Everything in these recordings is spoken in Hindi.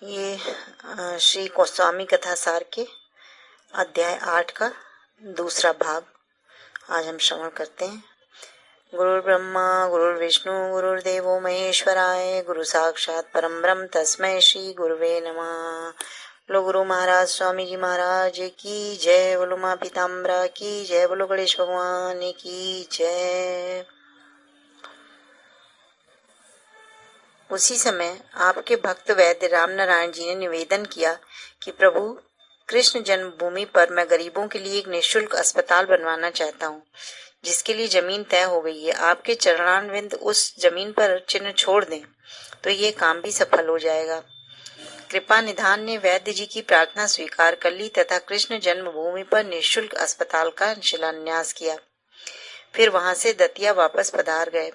ये श्री गोस्वामी कथा सार के अध्याय 8 का दूसरा भाग आज हम श्रवण करते हैं। गुरुर् ब्रह्मा गुरुर्विष्णु गुरुर्देवो महेश्वराय गुरु साक्षात परम ब्रह्म तस्मै श्री गुरुवे नमः। बोलो गुरु महाराज स्वामी जी महाराज की जय। बोलो माँ पीताम्बरा की जय। बोलो गणेश भगवान की जय। उसी समय आपके भक्त वैद्य राम नारायण जी ने निवेदन किया कि प्रभु, कृष्ण जन्मभूमि पर मैं गरीबों के लिए एक निःशुल्क अस्पताल बनवाना चाहता हूँ, जिसके लिए जमीन तय हो गई है। आपके चरणारविंद उस जमीन पर चिन्ह छोड़ दें तो ये काम भी सफल हो जाएगा। कृपा निधान ने वैद्य जी की प्रार्थना स्वीकार कर ली तथा कृष्ण जन्मभूमि पर निःशुल्क अस्पताल का शिलान्यास किया। फिर वहां से दतिया वापस पधार गए।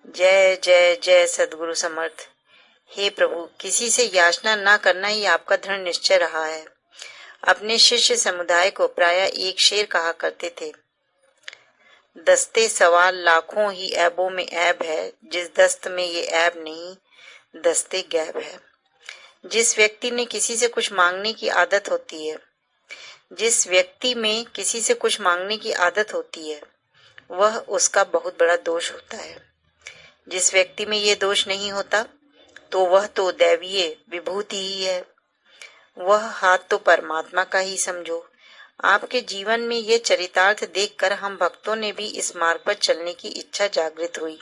जय जय जय सद्गुरु समर्थ। हे प्रभु, किसी से याचना न करना ही आपका दृढ़ निश्चय रहा है। अपने शिष्य समुदाय को प्राय एक शेर कहा करते थे, दस्ते सवाल लाखों ही ऐबों में ऐब है, जिस दस्त में ये ऐब नहीं दस्ते गैब है। जिस व्यक्ति ने किसी से कुछ मांगने की आदत होती है वह उसका बहुत बड़ा दोष होता है। जिस व्यक्ति में ये दोष नहीं होता तो वह तो दैवीय विभूति ही है। वह हाथ तो परमात्मा का ही समझो। आपके जीवन में ये चरितार्थ देखकर हम भक्तों ने भी इस मार्ग पर चलने की इच्छा जागृत हुई।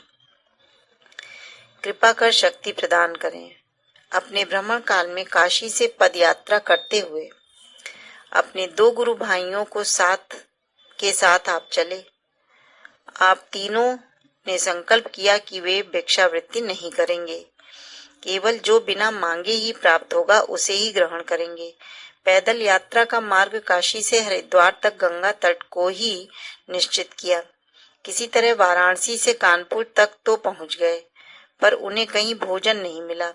कृपा कर शक्ति प्रदान करें। अपने भ्रमण काल में काशी से पदयात्रा करते हुए अपने 2 गुरु भाइयों को साथ आप चले। आप तीनों ने संकल्प किया कि वे भिक्षावृत्ति नहीं करेंगे, केवल जो बिना मांगे ही प्राप्त होगा उसे ही ग्रहण करेंगे। पैदल यात्रा का मार्ग काशी से हरिद्वार तक गंगा तट को ही निश्चित किया। किसी तरह वाराणसी से कानपुर तक तो पहुंच गए, पर उन्हें कहीं भोजन नहीं मिला।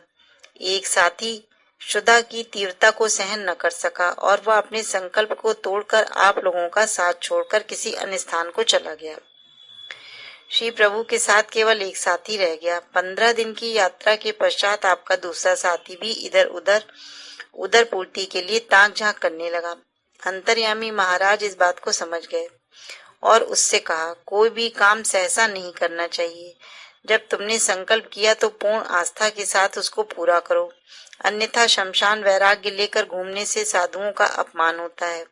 एक साथी क्षुधा की तीव्रता को सहन न कर सका और वह अपने संकल्प को तोड़कर आप लोगों का साथ छोड़कर किसी अन्य स्थान को चला गया। श्री प्रभु के साथ केवल एक साथी रह गया। 15 दिन की यात्रा के पश्चात आपका दूसरा साथी भी इधर उधर पूर्ति के लिए ताक झांक करने लगा। अंतर्यामी महाराज इस बात को समझ गए और उससे कहा, कोई भी काम सहसा नहीं करना चाहिए। जब तुमने संकल्प किया तो पूर्ण आस्था के साथ उसको पूरा करो, अन्यथा शमशान वैराग्य लेकर घूमने से साधुओं का अपमान होता है।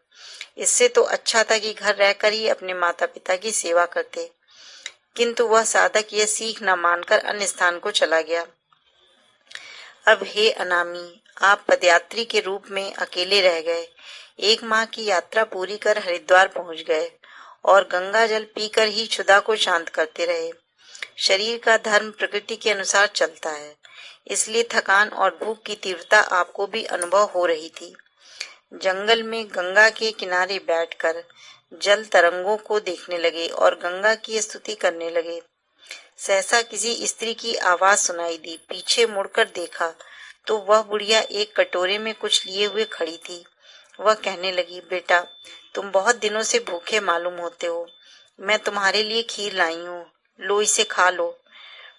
इससे तो अच्छा था कि घर रहकर ही अपने माता पिता की सेवा करते, किंतु वह साधक यह सीख न मानकर अन्य स्थान को चला गया। अब हे अनामी, आप पदयात्री के रूप में अकेले रह गए। 1 माह की यात्रा पूरी कर हरिद्वार पहुंच गए और गंगा जल पीकर ही क्षुधा को शांत करते रहे। शरीर का धर्म प्रकृति के अनुसार चलता है, इसलिए थकान और भूख की तीव्रता आपको भी अनुभव हो रही थी। जंगल में गंगा के किनारे बैठकर जल तरंगों को देखने लगे और गंगा की स्तुति करने लगे। सहसा किसी स्त्री की आवाज सुनाई दी। पीछे मुड़कर देखा तो वह बुढ़िया एक कटोरे में कुछ लिए हुए खड़ी थी। वह कहने लगी, बेटा, तुम बहुत दिनों से भूखे मालूम होते हो। मैं तुम्हारे लिए खीर लाई हूँ, लो इसे खा लो।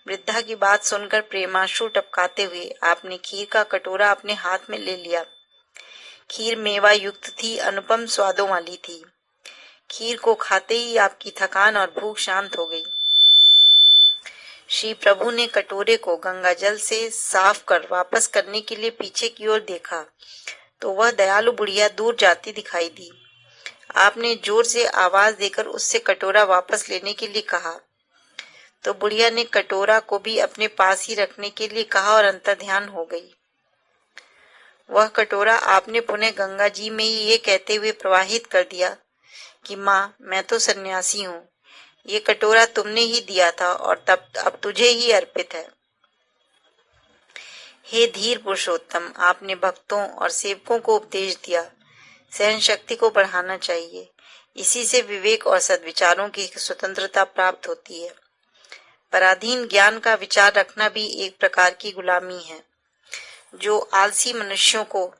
वृद्धा की बात सुनकर प्रेमाश्रु टपकाते हुए आपने खीर का कटोरा अपने हाथ में ले लिया। खीर मेवा युक्त थी, अनुपम स्वादों वाली थी। खीर को खाते ही आपकी थकान और भूख शांत हो गई। श्री प्रभु ने कटोरे को गंगा जल से साफ कर वापस करने के लिए पीछे की ओर देखा तो वह दयालु बुढ़िया दूर जाती दिखाई दी। आपने जोर से आवाज देकर उससे कटोरा वापस लेने के लिए कहा तो बुढ़िया ने कटोरा को भी अपने पास ही रखने के लिए कहा और अंतर्ध्यान हो गई। वह कटोरा आपने पुनः गंगा जी में ही ये कहते हुए प्रवाहित कर दिया कि माँ, मैं तो सन्यासी हूँ। ये कटोरा तुमने ही दिया था और अब तुझे ही अर्पित है। हे धीर पुरुषोत्तम, आपने भक्तों और सेवकों को उपदेश दिया, सहन शक्ति को बढ़ाना चाहिए। इसी से विवेक और सद्विचारों की स्वतंत्रता प्राप्त होती है। पराधीन ज्ञान का विचार रखना भी एक प्रकार की गुलामी है, जो आलसी मनुष्यों को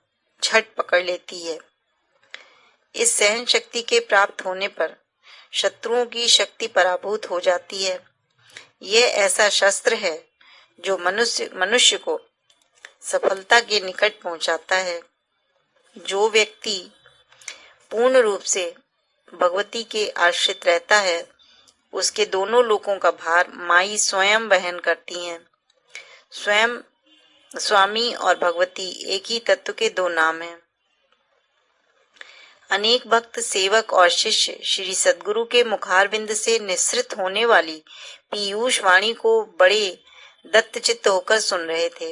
झट पकड़ लेती है। इस सहन शक्ति के प्राप्त होने पर शत्रुओं की शक्ति पराभूत हो जाती है। यह ऐसा शस्त्र है जो मनुष्य को सफलता के निकट पहुंचाता है। जो व्यक्ति पूर्ण रूप से भगवती के आश्रित रहता है, उसके दोनों लोकों का भार माई स्वयं वहन करती हैं। स्वयं स्वामी और भगवती एक ही तत्व के दो नाम हैं। अनेक भक्त, सेवक और शिष्य श्री सद्गुरु के मुखारविंद से निसृत होने वाली पीयूष वाणी को बड़े दत्तचित्त होकर सुन रहे थे।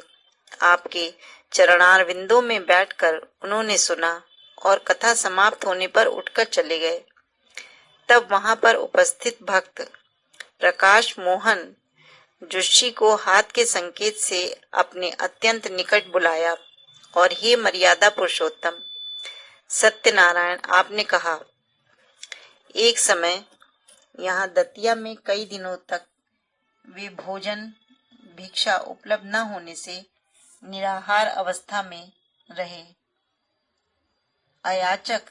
आपके चरणार विंदों में बैठकर उन्होंने सुना और कथा समाप्त होने पर उठकर चले गए। तब वहां पर उपस्थित भक्त प्रकाश मोहन जोशी को हाथ के संकेत से अपने अत्यंत निकट बुलाया और हे मर्यादा पुरुषोत्तम सत्यनारायण, आपने कहा, एक समय यहाँ दतिया में कई दिनों तक वे भोजन भिक्षा उपलब्ध न होने से निराहार अवस्था में रहे। अयाचक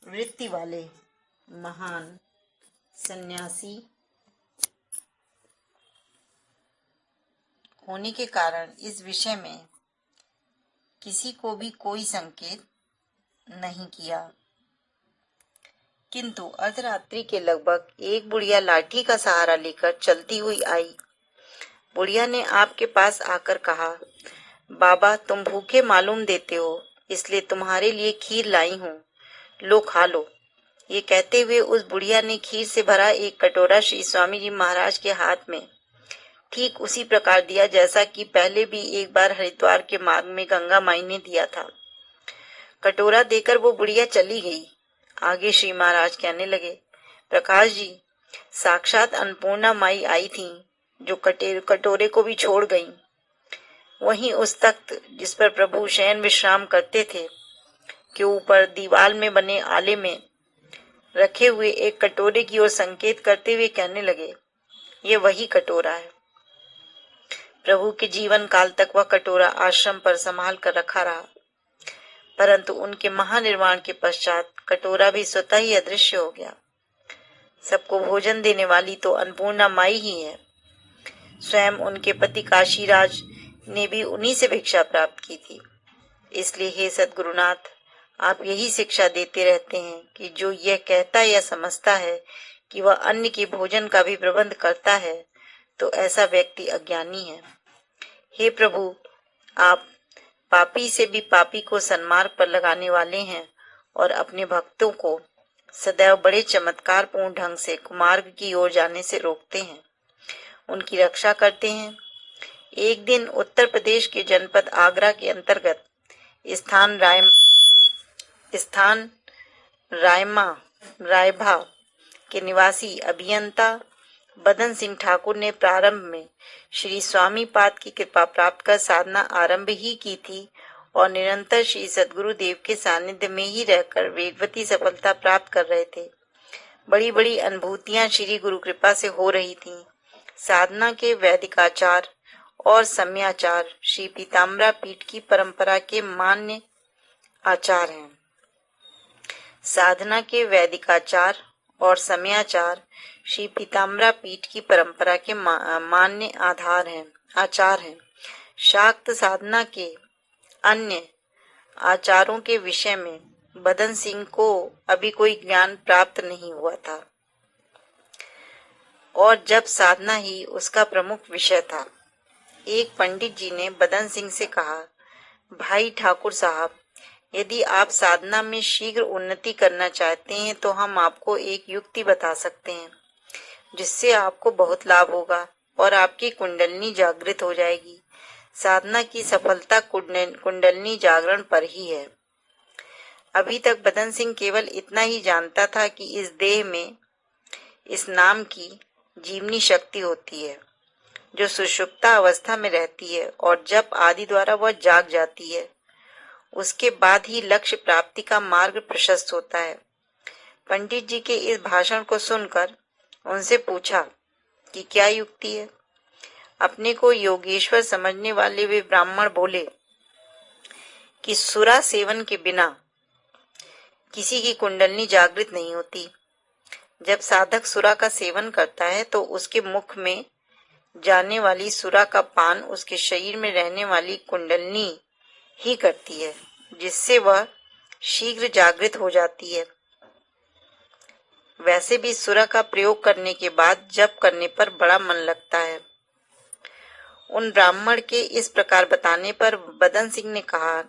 वृत्ति वाले महान सन्यासी होने के कारण इस विषय में किसी को भी कोई संकेत नहीं किया। किंतु अर्धरात्रि के लगभग एक बुढ़िया लाठी का सहारा लेकर चलती हुई आई। बुढ़िया ने आपके पास आकर कहा, बाबा, तुम भूखे मालूम देते हो, इसलिए तुम्हारे लिए खीर लाई हूँ, लो खा लो। ये कहते हुए उस बुढ़िया ने खीर से भरा एक कटोरा श्री स्वामी जी महाराज के हाथ में ठीक उसी प्रकार दिया जैसा कि पहले भी एक बार हरिद्वार के मार्ग में गंगा माई ने दिया था। कटोरा देकर वो बुढ़िया चली गई। आगे श्री महाराज कहने लगे, प्रकाश जी, साक्षात अन्नपूर्णा माई आई थी जो कटोरे को भी छोड़ गई। वहीं उस तख्त जिस पर प्रभु शयन विश्राम करते थे के ऊपर दीवार में बने आले में रखे हुए एक कटोरे की ओर संकेत करते हुए कहने लगे, ये वही कटोरा है। प्रभु के जीवन काल तक वह कटोरा आश्रम पर संभाल कर रखा रहा, परंतु उनके महानिर्वाण के पश्चात कटोरा भी स्वतः ही अदृश्य हो गया। सबको भोजन देने वाली तो अन्नपूर्णा माई ही है। स्वयं उनके पति काशीराज ने भी उन्हीं से भिक्षा प्राप्त की थी। इसलिए हे सद्गुरुनाथ, आप यही शिक्षा देते रहते हैं कि जो यह कहता या समझता है कि वह अन्य के भोजन का भी प्रबंध करता है, तो ऐसा व्यक्ति अज्ञानी है। हे प्रभु, आप पापी से भी पापी को सन्मार्ग पर लगाने वाले हैं और अपने भक्तों को सदैव बड़े चमत्कारपूर्ण ढंग से कुमार्ग की ओर जाने से रोकते हैं, उनकी रक्षा करते हैं। एक दिन उत्तर प्रदेश के जनपद आगरा के अंतर्गत स्थान रायभा के निवासी अभियंता बदन सिंह ठाकुर ने प्रारंभ में श्री स्वामी पाद की कृपा प्राप्त कर साधना आरंभ ही की थी और निरंतर श्री सद्गुरु देव के सानिध्य में ही रहकर वेगवती सफलता प्राप्त कर रहे थे। बड़ी बड़ी अनुभूतियां श्री गुरु कृपा से हो रही थीं। साधना के वैदिकाचार और सम्याचार श्री पीताम्बरा पीठ की परंपरा के मान्य आचार हैं। साधना के वैदिकाचार और सम्याचार श्री पीताम्बरा पीठ की परंपरा के मान्य आचार हैं। शाक्त साधना के अन्य आचारों के विषय में बदन सिंह को अभी कोई ज्ञान प्राप्त नहीं हुआ था और जब साधना ही उसका प्रमुख विषय था। एक पंडित जी ने बदन सिंह से कहा, भाई ठाकुर साहब, यदि आप साधना में शीघ्र उन्नति करना चाहते हैं तो हम आपको एक युक्ति बता सकते हैं जिससे आपको बहुत लाभ होगा और आपकी कुंडलनी जागृत हो जाएगी। साधना की सफलता कुंडलनी जागरण पर ही है। अभी तक बदन सिंह केवल इतना ही जानता था कि इस देह में इस नाम की जीवनी शक्ति होती है जो सुषुप्ता अवस्था में रहती है और जब आदि द्वारा वह जाग जाती है, उसके बाद ही लक्ष्य प्राप्ति का मार्ग प्रशस्त होता है। पंडित जी के इस भाषण को सुनकर उनसे पूछा कि क्या युक्ति है। अपने को योगेश्वर समझने वाले वे ब्राह्मण बोले कि सुरा सेवन के बिना किसी की कुंडलनी जागृत नहीं होती। जब साधक सुरा का सेवन करता है तो उसके मुख में जाने वाली सुरा का पान उसके शरीर में रहने वाली कुंडलनी ही करती है, जिससे वह शीघ्र जागृत हो जाती है। वैसे भी सुरा का प्रयोग करने के बाद जप करने पर बड़ा मन लगता है। उन ब्राह्मण के इस प्रकार बताने पर बदन सिंह ने कहा,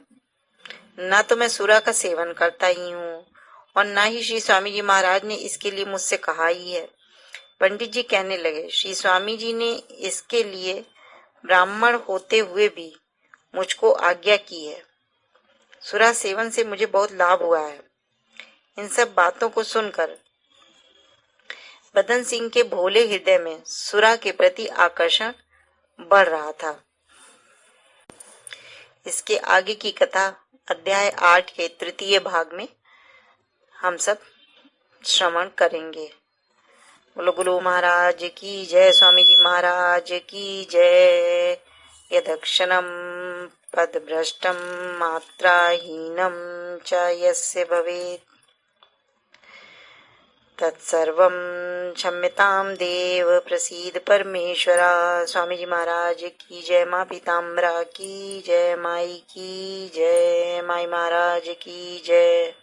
न तो मैं सुरा का सेवन करता ही हूँ और न ही श्री स्वामी जी महाराज ने इसके लिए मुझसे कहा ही है। पंडित जी कहने लगे, श्री स्वामी जी ने इसके लिए ब्राह्मण होते हुए भी मुझको आज्ञा की है। सुरा सेवन से मुझे बहुत लाभ हुआ है। इन सब बातों को सुनकर बदन सिंह के भोले हृदय में सुरा के प्रति आकर्षण बढ़ रहा था। इसके आगे की कथा अध्याय 8 के तृतीय भाग में हम सब श्रवण करेंगे। बोलो गुरु महाराज की जय, स्वामी जी महाराज की जय। यदक्षणं पदभ्रष्टं मात्राहीनं च यस्य भवेत् तत्सर्वं क्षम्यतां देव, प्रसीद परमेश्वरा। स्वामी जी महाराज की जय। माँ पीताम्बरा की जय, माई की जय, माई महाराज की जय।